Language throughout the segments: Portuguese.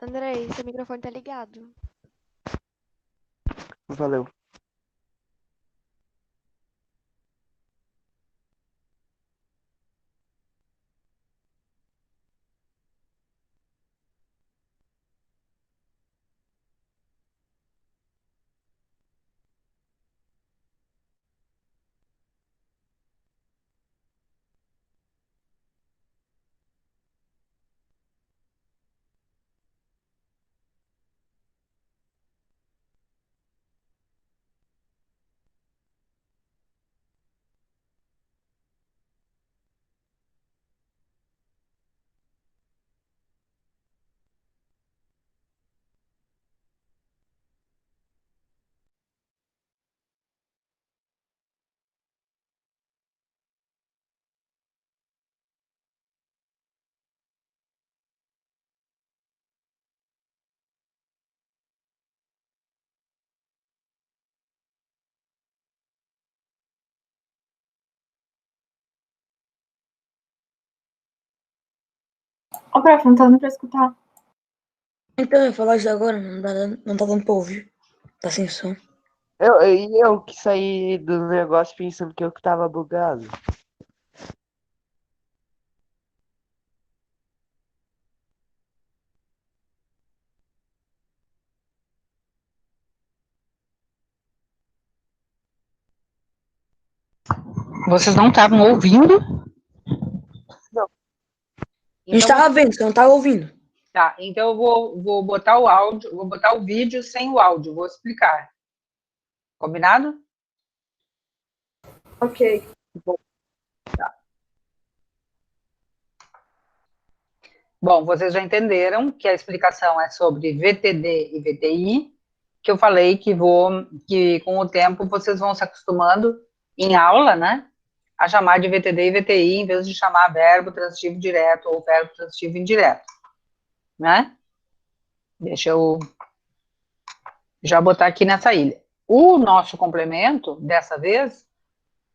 Andrei, seu microfone tá ligado. Valeu. Ó, prof, não tá dando pra escutar. Então, eu ia falar isso agora, não tá dando pra ouvir. Tá sem som. Eu que saí do negócio pensando que eu que tava bugado. Vocês não estavam ouvindo? Não. A gente tava vendo, você não tava ouvindo. Tá, então eu vou botar o áudio, vou botar o vídeo sem o áudio, vou explicar. Combinado? Ok. Bom, vocês já entenderam que a explicação é sobre VTD e VTI, que eu falei que com o tempo vocês vão se acostumando em aula, né, a chamar de VTD e VTI em vez de chamar verbo transitivo direto ou verbo transitivo indireto, né? Deixa eu já botar aqui nessa ilha. O nosso complemento, dessa vez,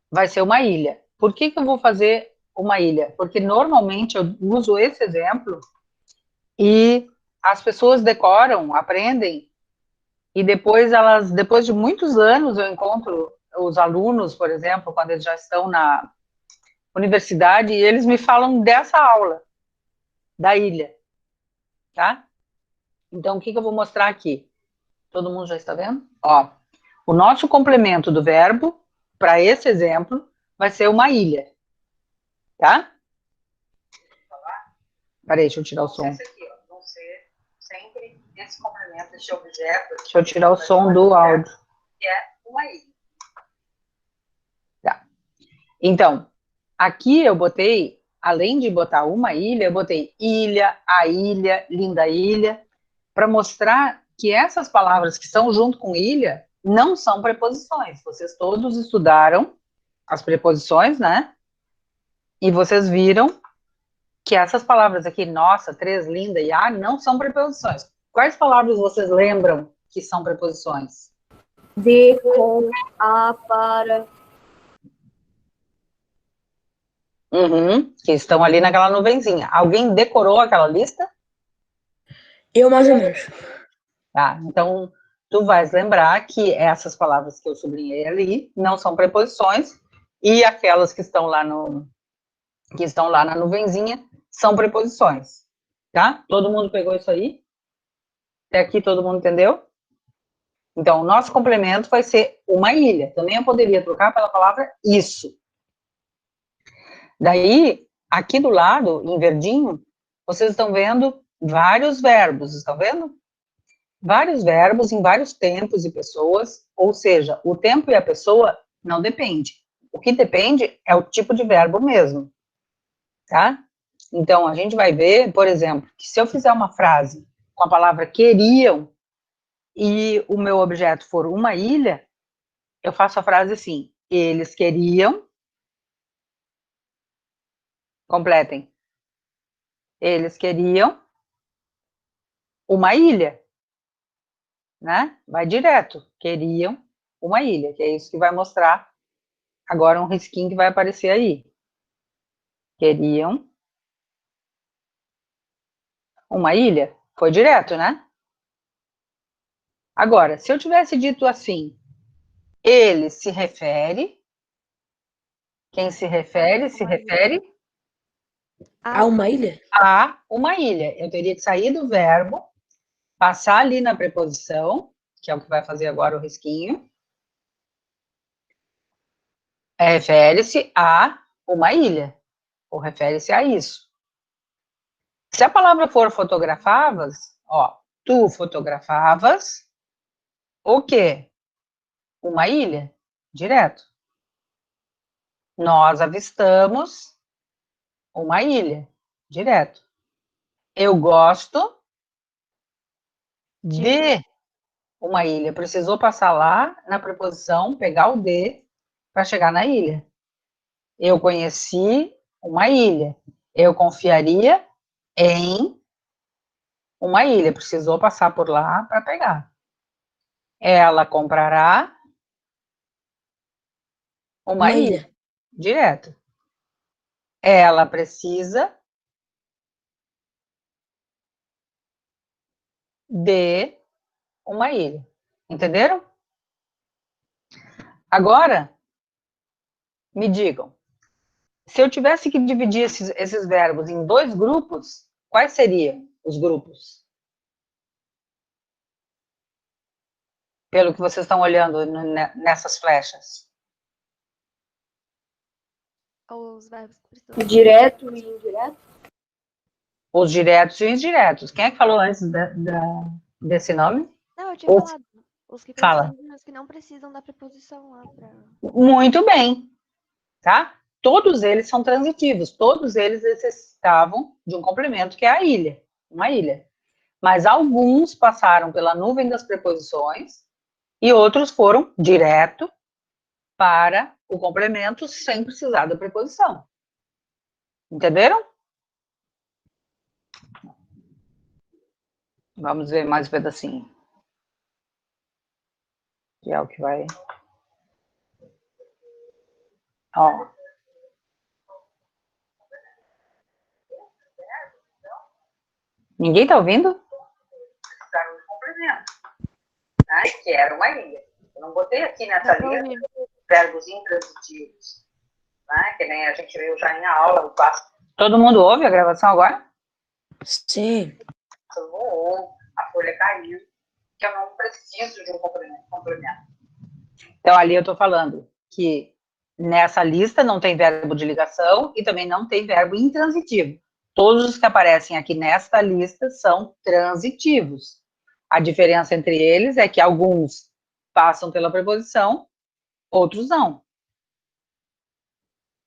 vai ser uma ilha. Por que eu vou fazer uma ilha? Porque normalmente eu uso esse exemplo e as pessoas decoram, aprendem, e depois de muitos anos, eu encontro os alunos, por exemplo, quando eles já estão na universidade, e eles me falam dessa aula, da ilha, tá? Então, o que eu vou mostrar aqui? Todo mundo já está vendo? Ó, o nosso complemento do verbo, para esse exemplo, vai ser uma ilha, tá? Peraí, deixa eu tirar o som. Esse aqui, ó, vão ser sempre esse complemento, esse objeto. Deixa eu tirar o som do áudio. Que é uma ilha. Tá. Então, aqui eu botei, além de botar uma ilha, eu botei ilha, a ilha, linda ilha, para mostrar que essas palavras que estão junto com ilha não são preposições. Vocês todos estudaram as preposições, né? E vocês viram que essas palavras aqui, nossa, três, linda e a, não são preposições. Quais palavras vocês lembram que são preposições? De, com, a, para. Que estão ali naquela nuvenzinha. Alguém decorou aquela lista? Eu, mais ou menos. Tá, então tu vais lembrar que essas palavras que eu sublinhei ali não são preposições e aquelas que estão lá na nuvenzinha são preposições, tá? Todo mundo pegou isso aí? Até aqui todo mundo entendeu? Então, o nosso complemento vai ser uma ilha. Também eu poderia trocar pela palavra isso. Daí, aqui do lado, em verdinho, vocês estão vendo vários verbos, estão vendo? Vários verbos em vários tempos e pessoas, ou seja, o tempo e a pessoa não depende. O que depende é o tipo de verbo mesmo, tá? Então, a gente vai ver, por exemplo, que se eu fizer uma frase com a palavra queriam e o meu objeto for uma ilha, eu faço a frase assim, eles queriam, completem, eles queriam uma ilha, né? Vai direto, queriam uma ilha, que é isso que vai mostrar agora um risquinho que vai aparecer aí. Queriam uma ilha. Foi direto, né? Agora, se eu tivesse dito assim, ele se refere, quem se refere Há uma ilha? a uma ilha. Eu teria que sair do verbo, passar ali na preposição, que é o que vai fazer agora o risquinho. Refere-se a uma ilha, ou refere-se a isso. Se a palavra for fotografavas, ó, tu fotografavas o quê? Uma ilha, direto. Nós avistamos uma ilha, direto. Eu gosto de uma ilha. Precisou passar lá na preposição, pegar o de para chegar na ilha. Eu conheci uma ilha. Eu confiaria em uma ilha. Precisou passar por lá para pegar. Ela comprará uma ilha. Direto. Ela precisa de uma ilha. Entenderam? Agora, me digam, se eu tivesse que dividir esses verbos em 2 grupos, quais seriam os grupos? Pelo que vocês estão olhando nessas flechas. Os verbos que precisam. Direto e indireto? Os diretos e indiretos. Quem é que falou antes desse nome? Não, eu tinha Os- falado. Os que Fala. precisam e os que não precisam da preposição lá pra. Muito bem, tá? Todos eles são transitivos, todos eles necessitavam de um complemento, que é a ilha, uma ilha. Mas alguns passaram pela nuvem das preposições e outros foram direto para o complemento sem precisar da preposição. Entenderam? Vamos ver mais um pedacinho. Que é o que vai... Ó. Ninguém tá ouvindo? Precisaram de complemento, né? Que era uma ilha. Eu não botei aqui nessa Dá pra linha ouvir. verbos intransitivos, né? Que nem a gente viu já em aula, o clássico. Todo mundo ouve a gravação agora? Sim. Todo mundo ouve, a folha caiu, que eu não preciso de um complemento. Então, ali eu tô falando que nessa lista não tem verbo de ligação e também não tem verbo intransitivo. Todos os que aparecem aqui nesta lista são transitivos. A diferença entre eles é que alguns passam pela preposição, outros não.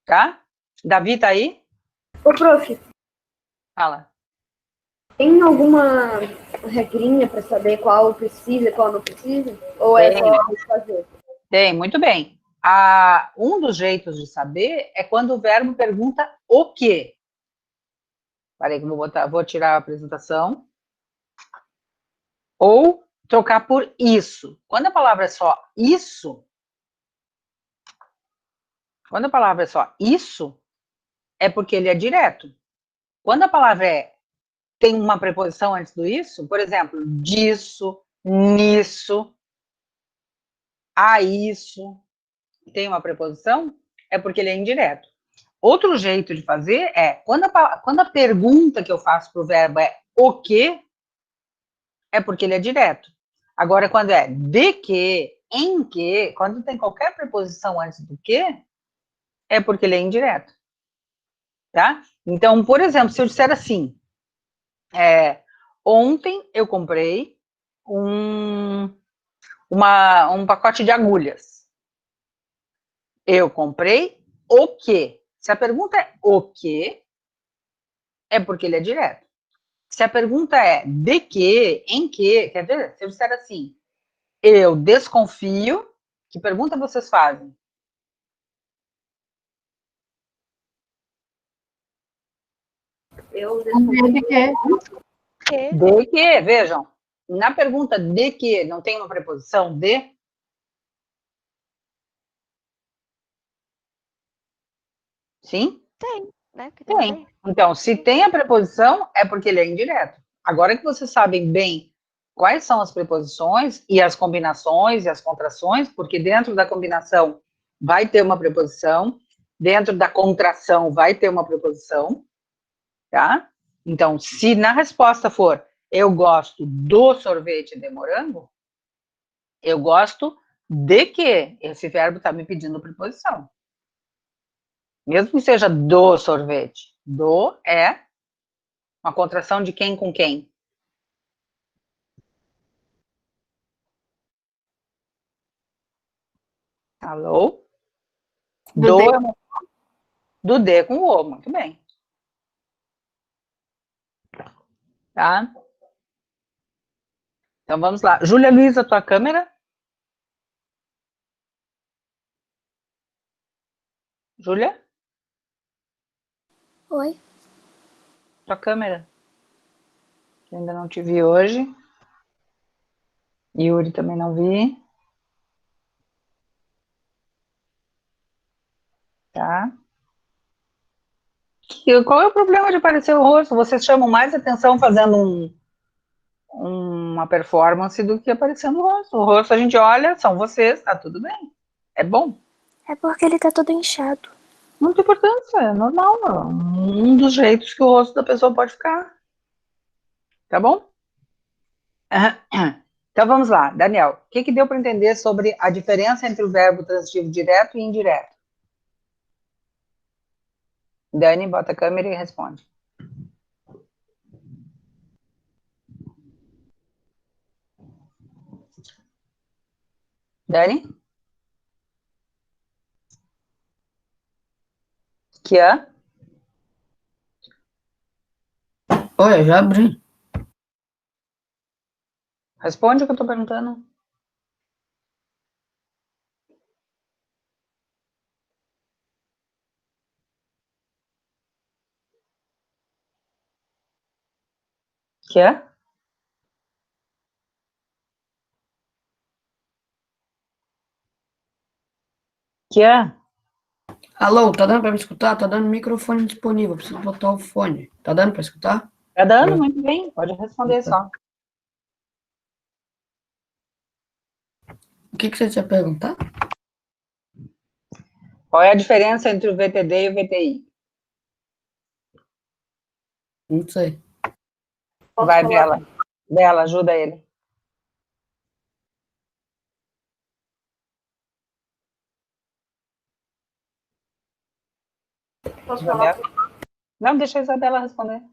Tá? Davi tá aí? Ô, prof, Fala. tem alguma regrinha para saber qual precisa e qual não precisa? Ou é Tem. só fazer? Tem, muito bem. Um dos jeitos de saber é quando o verbo pergunta o quê. Peraí que eu vou tirar a apresentação. Ou trocar por isso. Quando a palavra é só isso, é porque ele é direto. Quando a palavra tem uma preposição antes do isso, por exemplo, disso, nisso, a isso, tem uma preposição, é porque ele é indireto. Outro jeito de fazer é, quando a pergunta que eu faço para o verbo é o quê, é porque ele é direto. Agora, quando é de que, em que, quando tem qualquer preposição antes do que, é porque ele é indireto. Tá? Então, por exemplo, se eu disser assim, ontem eu comprei um pacote de agulhas. Eu comprei o quê? Se a pergunta é o quê, é porque ele é direto. Se a pergunta é de quê, em quê, quer ver? Se eu disser assim, eu desconfio, que pergunta vocês fazem? Eu descobri. De quê? Vejam, na pergunta de quê, não tem uma preposição de? Sim? Tem, né? Porque Tem. tem. Então, se tem a preposição, é porque ele é indireto. Agora que vocês sabem bem quais são as preposições e as combinações e as contrações, porque dentro da combinação vai ter uma preposição, dentro da contração vai ter uma preposição, tá? Então, se na resposta for eu gosto do sorvete de morango, eu gosto de que esse verbo está me pedindo preposição. Mesmo que seja do sorvete. Do é uma contração de quem com quem? Alô? Do D. Do D com o O, muito bem. Tá? Então vamos lá. Júlia Luiza, tua câmera? Júlia? Oi. Tua câmera? Que ainda não te vi hoje. Yuri também não vi. Tá? Qual é o problema de aparecer o rosto? Vocês chamam mais atenção fazendo uma performance do que aparecendo o rosto. O rosto a gente olha, são vocês, tá tudo bem. É bom. É porque ele tá todo inchado. Não tem importância, é normal. É um dos jeitos que o rosto da pessoa pode ficar. Tá bom? Então vamos lá, Daniel. O que deu para entender sobre a diferença entre o verbo transitivo direto e indireto? Dani, bota a câmera e responde. Dani? Kian? Olha, já abri. Responde o que eu estou perguntando. Kian? Kian? Alô, tá dando pra me escutar? Tá dando microfone disponível, preciso botar o fone. Tá dando pra escutar? Tá dando? Muito bem, pode responder só. O que você tinha perguntado? Qual é a diferença entre o VTD e o VTI? Não sei. Vai, Bela. Bela, ajuda ele. Posso falar? Não, deixa a Isabela responder.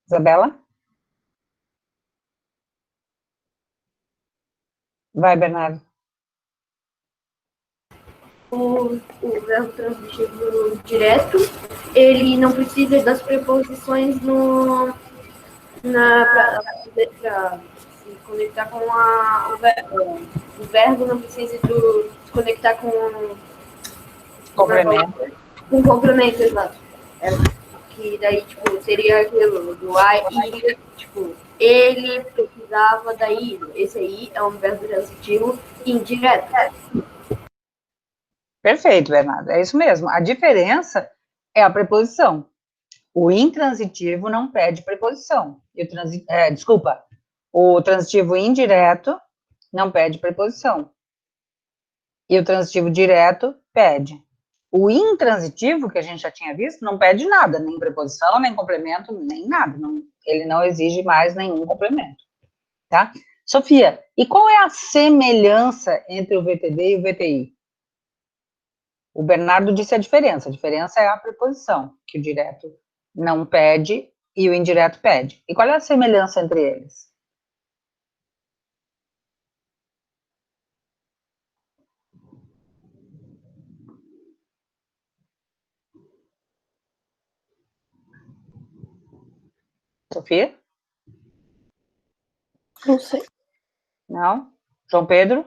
Isabela? Vai, Bernardo. O verbo transitivo direto, ele não precisa das preposições para se conectar com o verbo não precisa se conectar com Complemento. com complemento, exato. Que daí, tipo, seria aquilo do I, tipo, ele precisava da ida. Esse aí é um verbo transitivo indireto. Perfeito, Bernardo. É isso mesmo. A diferença é a preposição. O intransitivo não pede preposição. E desculpa, o transitivo indireto não pede preposição. E o transitivo direto pede. O intransitivo, que a gente já tinha visto, não pede nada, nem preposição, nem complemento, nem nada. Ele não exige mais nenhum complemento. Tá? Sofia, e qual é a semelhança entre o VTD e o VTI? O Bernardo disse a diferença. A diferença é a preposição, que o direto não pede e o indireto pede. E qual é a semelhança entre eles? Sofia? Não sei. Não? João Pedro?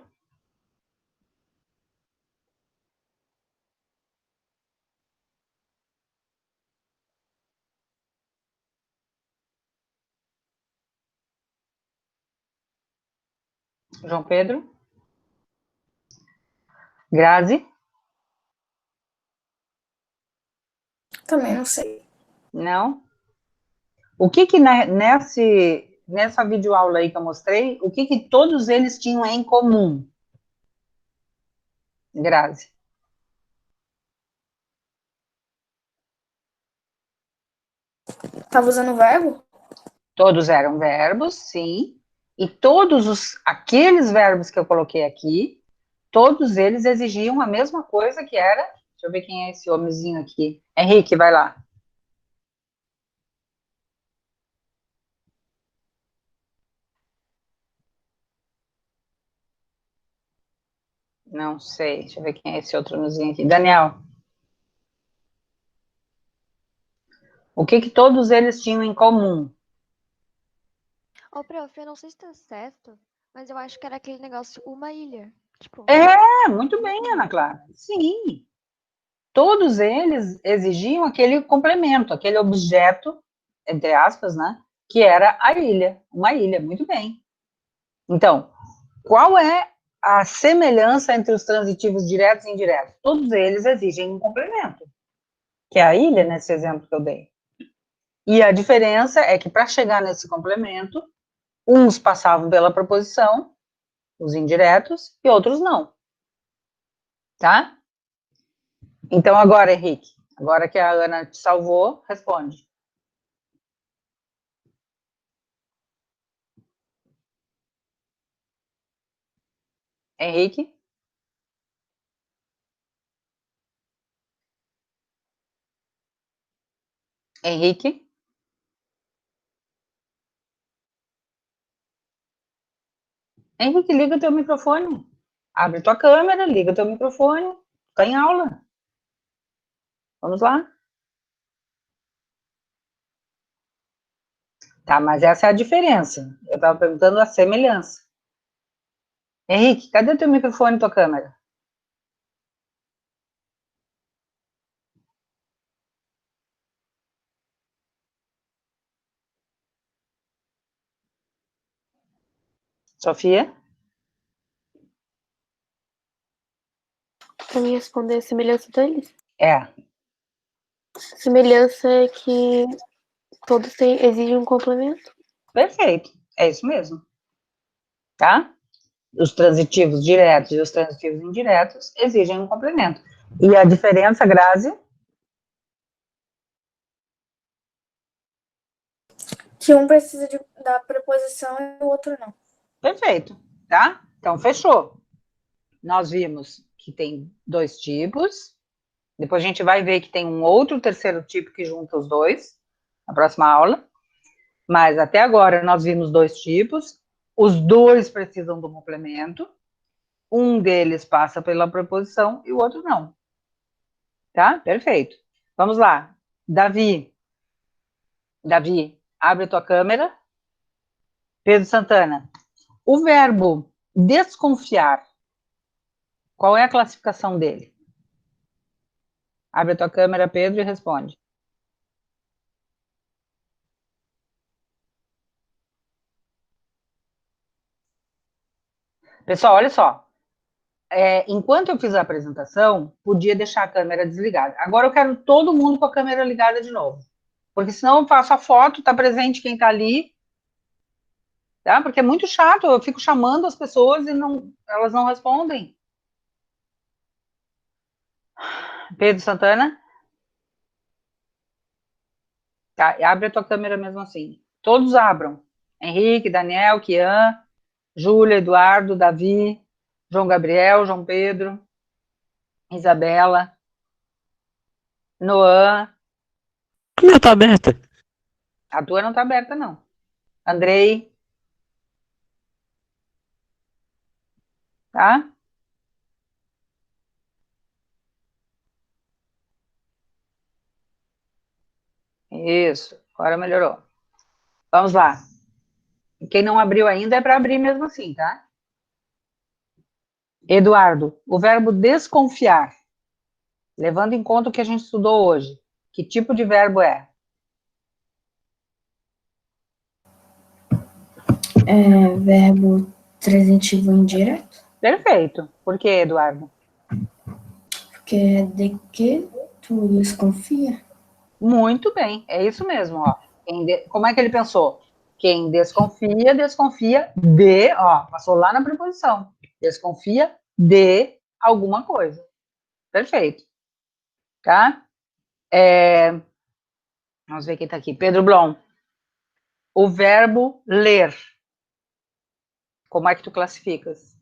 João Pedro? Grazi? Também não sei. Não? O que nessa videoaula aí que eu mostrei, o que todos eles tinham em comum? Grazi. Tava usando o verbo? Todos eram verbos, sim. E aqueles verbos que eu coloquei aqui, todos eles exigiam a mesma coisa que era. Deixa eu ver quem é esse homenzinho aqui. Henrique, vai lá. Não sei. Deixa eu ver quem é esse outro homenzinho aqui. Daniel. O que todos eles tinham em comum? Ô, prof, eu não sei se tá certo, mas eu acho que era aquele negócio, uma ilha. Tipo, Muito bem, Ana Clara. Sim. Todos eles exigiam aquele complemento, aquele objeto, entre aspas, né? Que era a ilha, uma ilha, muito bem. Então, qual é a semelhança entre os transitivos diretos e indiretos? Todos eles exigem um complemento, que é a ilha, nesse exemplo que eu dei. E a diferença é que, para chegar nesse complemento, uns passavam pela preposição, os indiretos, e outros não. Tá? Então, agora, Henrique, agora que a Ana te salvou, responde. Henrique? Henrique? Henrique, liga teu microfone. Abre tua câmera, liga teu microfone. Tá em aula. Vamos lá. Tá, mas essa é a diferença. Eu estava perguntando a semelhança. Henrique, cadê teu microfone e tua câmera? Sofia? Pra mim responder a semelhança deles? É. Semelhança é que todos exigem um complemento. Perfeito. É isso mesmo. Tá? Os transitivos diretos e os transitivos indiretos exigem um complemento. E a diferença, Grazi? Que um precisa da preposição e o outro não. Perfeito. Tá? Então, fechou. Nós vimos que tem dois tipos. Depois a gente vai ver que tem um outro terceiro tipo que junta os dois, na próxima aula. Mas até agora nós vimos dois tipos. Os dois precisam do complemento. Um deles passa pela preposição e o outro não. Tá? Perfeito. Vamos lá. Davi, abre a tua câmera. Pedro Santana. O verbo desconfiar, qual é a classificação dele? Abre a tua câmera, Pedro, e responde. Pessoal, olha só. Enquanto eu fiz a apresentação, podia deixar a câmera desligada. Agora eu quero todo mundo com a câmera ligada de novo. Porque senão eu faço a foto, tá presente quem tá ali. Tá? Porque é muito chato, eu fico chamando as pessoas e elas não respondem. Pedro Santana? Tá, abre a tua câmera mesmo assim. Todos abram. Henrique, Daniel, Kian, Júlia, Eduardo, Davi, João Gabriel, João Pedro, Isabela, Noan. Minha tá aberta. A tua não tá aberta, não. Andrei. Tá? Isso, agora melhorou. Vamos lá. Quem não abriu ainda é para abrir mesmo assim, tá? Eduardo, o verbo desconfiar, levando em conta o que a gente estudou hoje, que tipo de verbo é? É verbo transitivo indireto. Perfeito. Por que, Eduardo? Porque é de que tu desconfia. Muito bem, é isso mesmo, ó. Como é que ele pensou? Quem desconfia, desconfia de, ó, passou lá na preposição. Desconfia de alguma coisa. Perfeito. Tá? Vamos ver quem tá aqui. Pedro Blom. O verbo ler. Como é que tu classificas?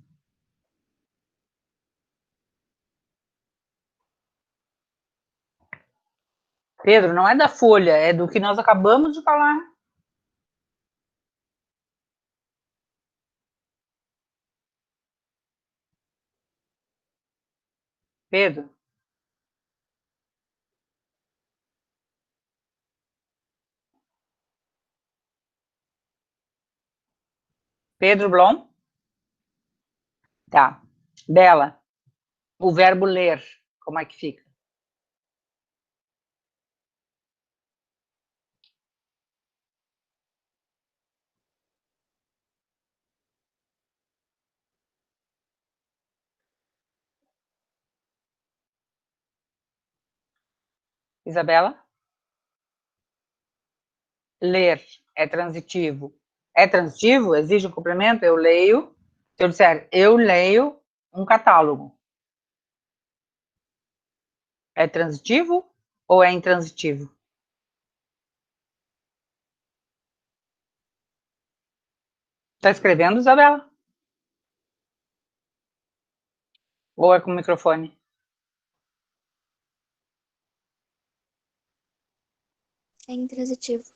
Pedro, não é da folha, é do que nós acabamos de falar. Pedro. Pedro Blom? Tá. Bela. O verbo ler, como é que fica? Isabela? Ler é transitivo. É transitivo? Exige um complemento? Eu leio. Se eu disser, eu leio um catálogo. É transitivo ou é intransitivo? Está escrevendo, Isabela? Ou é com o microfone? É intransitivo.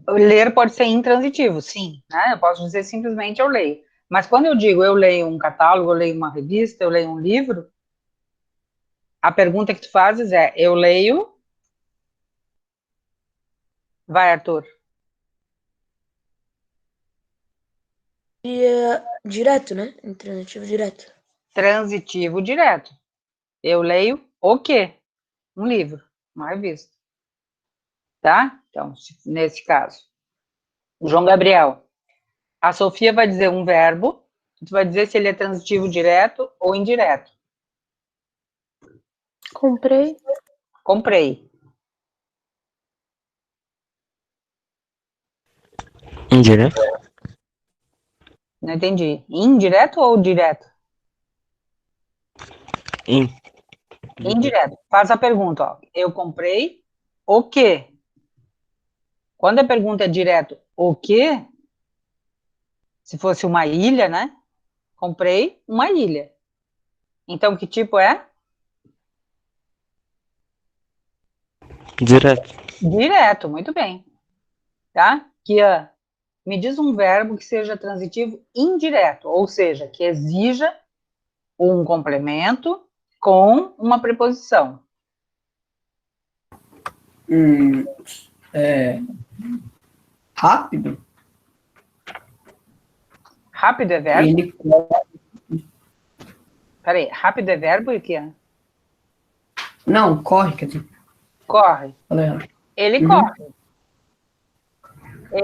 Ler pode ser intransitivo, sim. Né? Eu posso dizer simplesmente eu leio. Mas quando eu digo eu leio um catálogo, eu leio uma revista, eu leio um livro, a pergunta que tu fazes é, eu leio... Vai, Arthur. E é direto, né? Intransivo direto. Transitivo direto. Eu leio o quê? Um livro, uma revista. Tá? Então, nesse caso. O João Gabriel. A Sofia vai dizer um verbo, tu vai dizer se ele é transitivo direto ou indireto. Comprei. Comprei. Indireto? Não entendi. Indireto ou direto? Indireto. Faz a pergunta, ó. Eu comprei o quê? Quando a pergunta é direto, o quê? Se fosse uma ilha, né? Comprei uma ilha. Então, que tipo é? Direto. Direto, muito bem. Tá? Kia, me diz um verbo que seja transitivo indireto, ou seja, que exija um complemento com uma preposição. Rápido. Rápido é verbo? Ele Peraí, rápido é verbo e o que? não, corre, quer dizer. Corre. Falei errado. Ele Uhum. corre.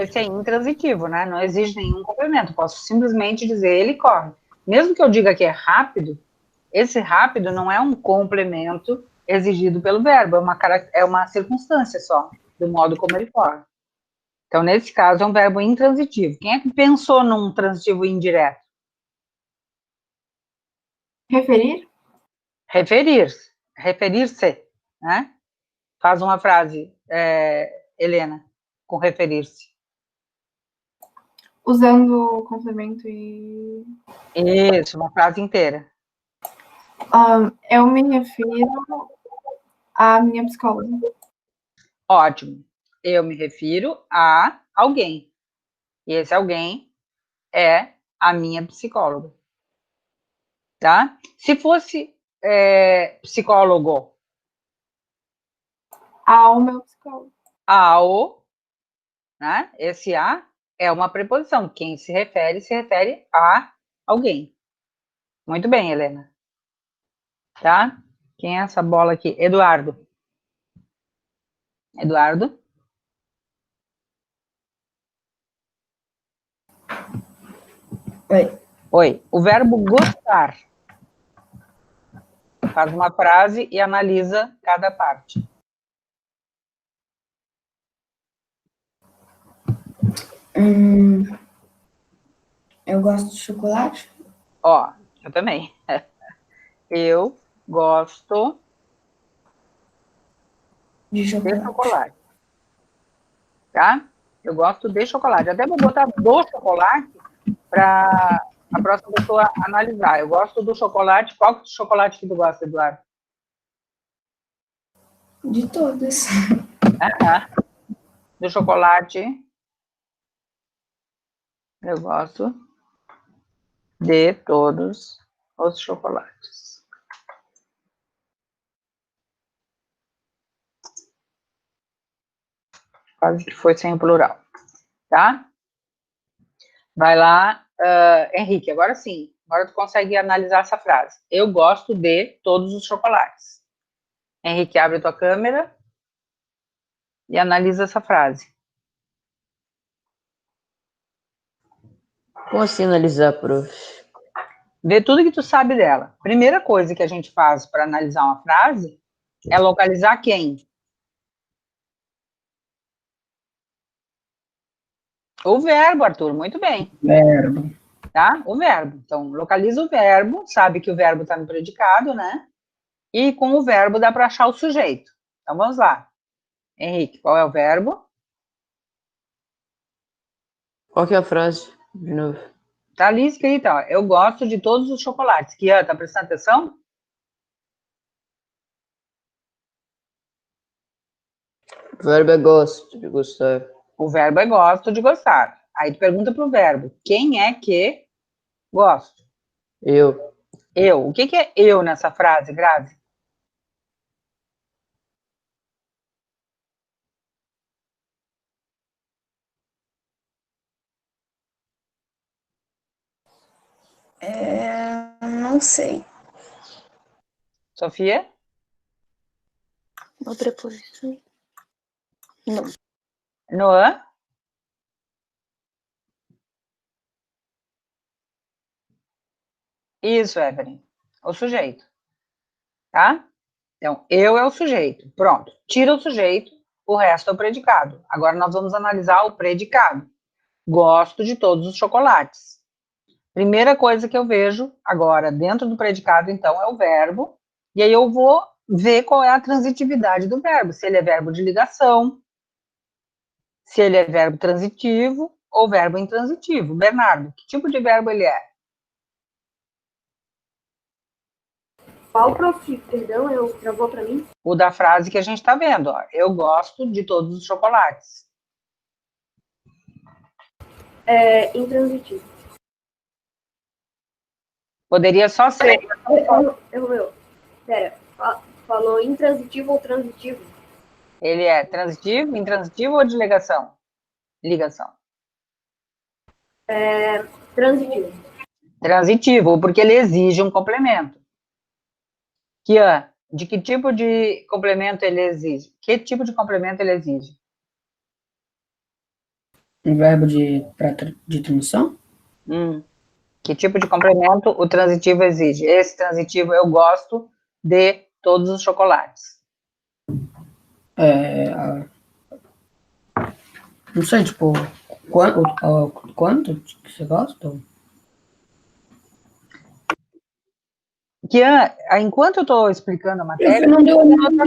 Esse é intransitivo, né? Não exige nenhum complemento. Posso simplesmente dizer ele corre. Mesmo que eu diga que é rápido, esse rápido não é um complemento exigido pelo verbo, é uma circunstância só, do modo como ele corre. Então, nesse caso, é um verbo intransitivo. Quem é que pensou num transitivo indireto? Referir? Referir-se. Referir-se, né? Faz uma frase, Helena, com referir-se. Usando o complemento e... Isso, uma frase inteira. Eu me refiro à minha psicóloga. Ótimo. Eu me refiro a alguém. E esse alguém é a minha psicóloga. Tá? Se fosse psicólogo, Ao meu psicólogo. ao, né? Esse a é uma preposição. Quem se refere a alguém. Muito bem, Helena. Tá? Quem é essa bola aqui? Eduardo. Eduardo? Oi. Oi. O verbo gostar. Faz uma frase e analisa cada parte. Eu gosto de chocolate. Ó, eu também. Eu gosto De de chocolate. chocolate, tá? Eu gosto de chocolate. Até vou botar do chocolate para a próxima pessoa analisar. Eu gosto do chocolate. Qual que é o chocolate que tu gosta, Eduardo? De todas. Do chocolate. Eu gosto de todos os chocolates. Quase que foi sem o plural, tá? Vai lá, Henrique, agora sim. Agora tu consegue analisar essa frase. Eu gosto de todos os chocolates. Henrique, abre tua câmera e analisa essa frase. Como assim analisar, prof? Vê tudo que tu sabe dela. Primeira coisa que a gente faz para analisar uma frase é localizar quem. O verbo, Arthur, muito bem. Verbo. Tá? O verbo. Então, localiza o verbo, sabe que o verbo está no predicado, né? E com o verbo dá para achar o sujeito. Então, vamos lá. Henrique, qual é o verbo? Qual que é a frase? De novo. Tá ali escrito, ó. Eu gosto de todos os chocolates. Kian, tá prestando atenção? O verbo é gosto, de gostar. O verbo é gosto de gostar. Aí tu pergunta pro verbo, quem é que gosto? Eu. Eu. O que que é eu nessa frase, Grazi? Não sei. Sofia? Uma preposição. Não. Noah? Isso, Evelyn. O sujeito. Tá? Então, eu é o sujeito. Pronto. Tira o sujeito, o resto é o predicado. Agora nós vamos analisar o predicado. Gosto de todos os chocolates. Primeira coisa que eu vejo agora dentro do predicado, então, é o verbo. E aí eu vou ver qual é a transitividade do verbo. Se ele é verbo de ligação, se ele é verbo transitivo ou verbo intransitivo. Bernardo, que tipo de verbo ele é? Qual, prof? Perdão, eu travou para mim? O da frase que a gente está vendo, ó. Eu gosto de todos os chocolates. É intransitivo. Poderia só ser. Pera, falou intransitivo ou transitivo? Ele é transitivo, intransitivo ou de ligação? Ligação. Transitivo. Transitivo, porque ele exige um complemento. Kian, de que tipo de complemento ele exige? Que tipo de complemento ele exige? Um verbo de transição? Que tipo de complemento o transitivo exige? Esse transitivo, eu gosto de todos os chocolates. Não sei, tipo, quanto que você gosta? Kian, enquanto eu estou explicando a matéria... Eu não deu nada,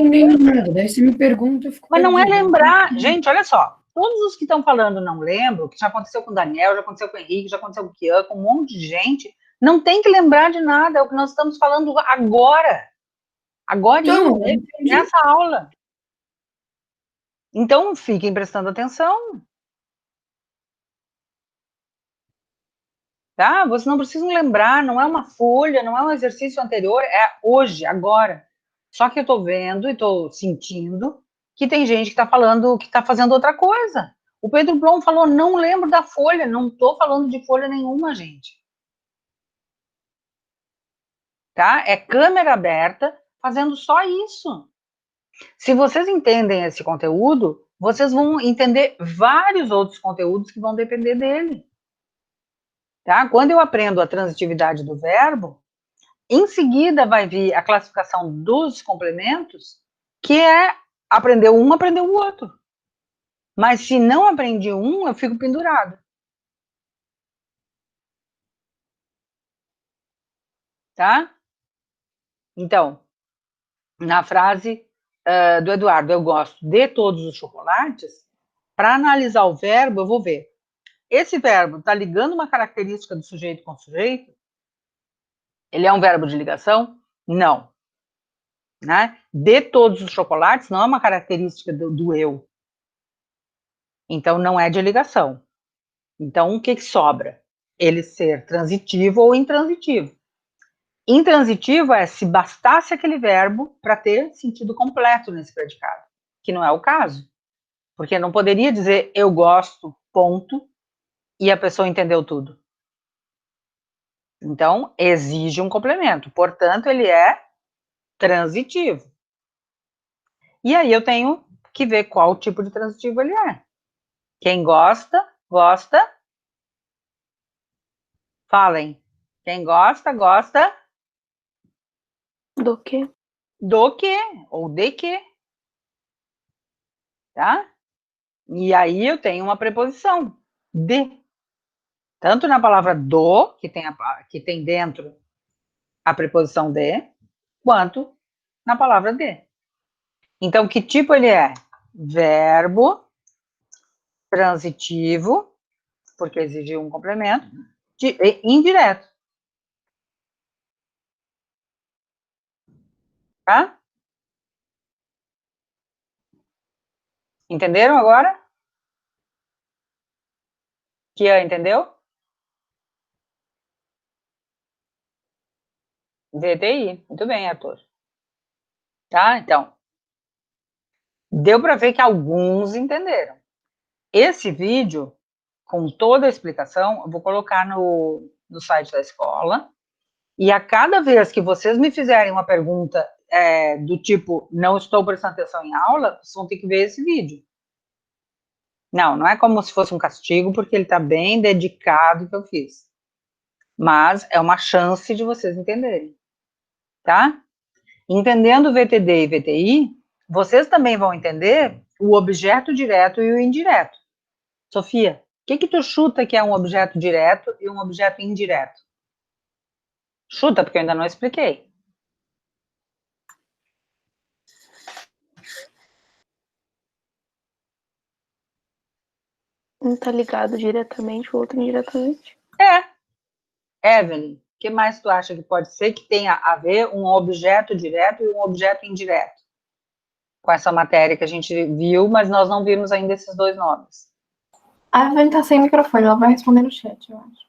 daí você me pergunta, eu fico Mas não é perdido. lembrar. Gente, olha só. Todos os que estão falando não lembro, que já aconteceu com o Daniel, já aconteceu com o Henrique, já aconteceu com o Kian, com um monte de gente, não tem que lembrar de nada, é o que nós estamos falando agora. Agora, Então, nessa aula. Então, fiquem prestando atenção. Tá? Vocês não precisam lembrar, não é uma folha, não é um exercício anterior, é hoje, agora. Só que eu estou vendo e estou sentindo que tem gente que está falando, que está fazendo outra coisa. O Pedro Blom falou, não lembro da folha, não estou falando de folha nenhuma, gente. Tá? É câmera aberta, fazendo só isso. Se vocês entendem esse conteúdo, vocês vão entender vários outros conteúdos que vão depender dele. Tá? Quando eu aprendo a transitividade do verbo, em seguida vai vir a classificação dos complementos, que é aprender um, aprender o outro. Mas se não aprendi um, eu fico pendurado. Tá? Então, na frase do Eduardo, eu gosto de todos os chocolates, para analisar o verbo, eu vou ver. Esse verbo está ligando uma característica do sujeito com o sujeito? Ele é um verbo de ligação? Não. Né? De todos os chocolates não é uma característica do eu. Então, não é de ligação. Então, o que sobra? Ele ser transitivo ou intransitivo. Intransitivo é se bastasse aquele verbo para ter sentido completo nesse predicado, que não é o caso. Porque não poderia dizer eu gosto, ponto, e a pessoa entendeu tudo. Então, exige um complemento. Portanto, ele é transitivo. E aí eu tenho que ver qual tipo de transitivo ele é. Quem gosta, gosta. Falem. Quem gosta, gosta. Do quê? Do que ou de que. Tá? E aí eu tenho uma preposição. De. Tanto na palavra do, que tem dentro a preposição de, quanto na palavra de. Então, que tipo ele é? Verbo transitivo, porque exige um complemento, indireto. Tá? Entenderam agora? Kia, entendeu? VTI. Muito bem, Arthur. Tá? Então, deu para ver que alguns entenderam. Esse vídeo, com toda a explicação, eu vou colocar no site da escola. E a cada vez que vocês me fizerem uma pergunta do tipo, não estou prestando atenção em aula, vocês vão ter que ver esse vídeo. Não é como se fosse um castigo, porque ele está bem dedicado que eu fiz. Mas é uma chance de vocês entenderem. Tá? Entendendo VTD e VTI, vocês também vão entender o objeto direto e o indireto. Sofia, o que tu chuta que é um objeto direto e um objeto indireto? Chuta, porque eu ainda não expliquei. Um tá ligado diretamente, o outro indiretamente. Evelyn, o que mais tu acha que pode ser que tenha a ver um objeto direto e um objeto indireto? Com essa matéria que a gente viu, mas nós não vimos ainda esses dois nomes. A Evelyn tá sem microfone, ela vai responder no chat, eu acho.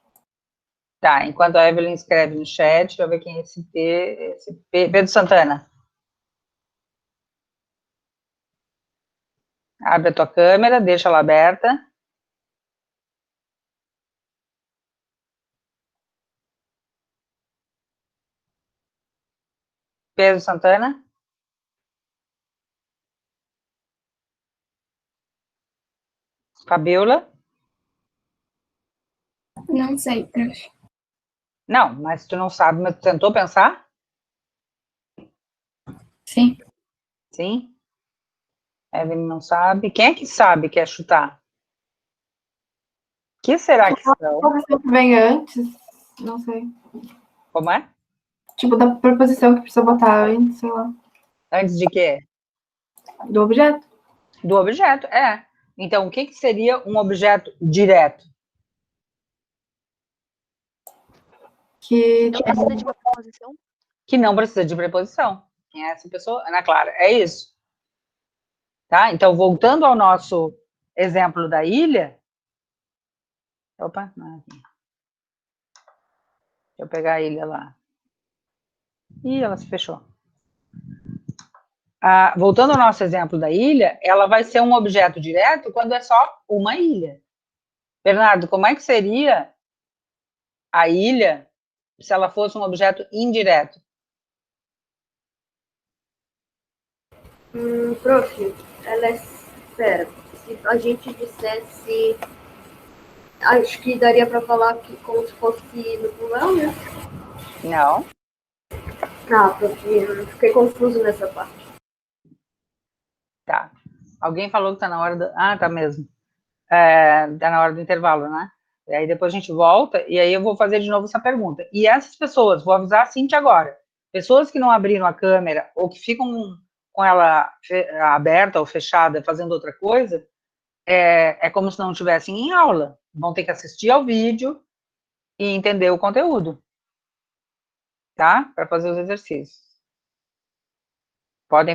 Tá, enquanto a Evelyn escreve no chat, deixa eu ver quem é esse Pedro Santana. Abre a tua câmera, deixa ela aberta. Pedro Santana. Fabiola. Não sei, prof. Não, mas tu não sabe, mas tu tentou pensar? Sim. Sim. Evelyn não sabe. Quem é que sabe que é chutar? Que será que são? Proposição que vem antes, não sei. Como é? Tipo, da preposição que precisa botar antes, sei lá. Antes de quê? Do objeto. Do objeto, é. Então, o que seria um objeto direto? Que Não precisa de uma preposição? Que não precisa de preposição. Quem é essa pessoa? Ana Clara, é isso. Tá? Então, voltando ao nosso exemplo da ilha. Opa, não é aqui. Deixa eu pegar a ilha lá. Ih, ela se fechou. Voltando ao nosso exemplo da ilha, ela vai ser um objeto direto quando é só uma ilha. Bernardo, como é que seria a ilha se ela fosse um objeto indireto? Prof, ela é. Espera, se a gente dissesse. Acho que daria para falar que como se fosse no plural, né? Não. Ah, prof, eu fiquei confuso nessa parte. Tá. Alguém falou que tá na hora do... Ah, tá mesmo. Tá na hora do intervalo, né? E aí depois a gente volta, e aí eu vou fazer de novo essa pergunta. E essas pessoas, vou avisar a Cintia agora, pessoas que não abriram a câmera, ou que ficam com ela aberta ou fechada, fazendo outra coisa, é como se não estivessem em aula. Vão ter que assistir ao vídeo e entender o conteúdo, tá? Para fazer os exercícios. Podem